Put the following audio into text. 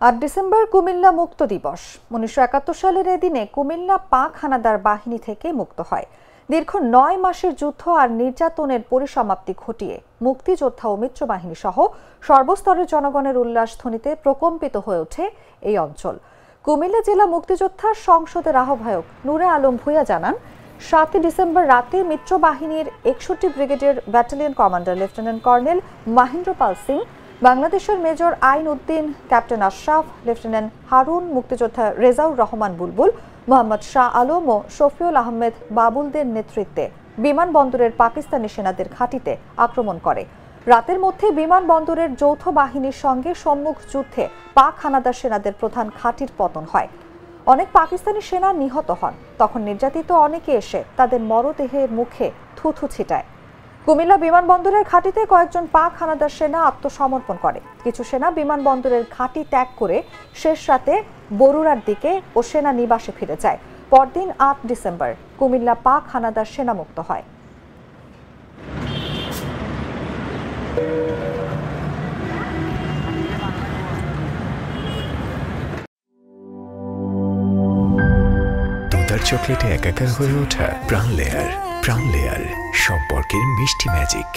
8 December Comilla মুক্ত দিবস। 1971 সালের এদিনে কুমিল্লা পাক হানাদার বাহিনী থেকে মুক্ত হয়। দীর্ঘ 9 মাসের যুদ্ধ আর নির্যাতনের পরিসমাপ্তি ঘটিয়ে মুক্তিযোদ্ধা ও মিত্রবাহিনী সহ সর্বস্তরের জনগণের উল্লাসধ্বনিতে প্রকম্পিত হয়ে ওঠে এই অঞ্চল। কুমিল্লা জেলা মুক্তিযোদ্ধা সংসদের আহ্বায়ক নূরে আলম ভূঁইয়া জানান, 7 ডিসেম্বর রাতে মিত্রবাহিনীর 61 ব্রিগেডের battalion commander lieutenant colonel Mahendra Pal Singh, বাংলাদেশের major Ain Uddin, captain Ashraf, lieutenant Harun, মুক্তিযোদ্ধা রেজাউর রহমান বুলবুল, মোহাম্মদ শাহ আলম ও শফিউল আহমেদ বাবুলদের নেতৃত্বে বিমানবন্দরের পাকিস্তানি সেনাদের ঘাঁটিতে আক্রমণ করে। রাতের মধ্যে বিমানবন্দরের যৌথ বাহিনীর সঙ্গে সম্মুখ যুদ্ধে পাক হানাদার সেনাদের প্রধান ঘাঁটির পতন হয়। অনেক পাকিস্তানি সেনা নিহত হন। তখন নির্যাতিত অনেকে এসে তাদের মরদেহের মুখে থুথু ছিটায়। কুমিল্লা বিমানবন্দরের ঘাঁটিতে কয়েকজন পাক হানাদার সেনা আত্মসমর্পণ করে। কিছু সেনা বিমানবন্দরের ঘাঁটি ত্যাগ করে শেষ রাতে বরুড়ার দিকে ও সেনা নিবাসে ফিরে যায়। পরদিন 8 ডিসেম্বর কুমিল্লা পাক হানাদার সেনা মুক্ত হয়। দুধার চকলেটে একাকার হয়ে ওঠা প্রাণ লেয়ার সম্পর্কের মিষ্টি ম্যাজিক।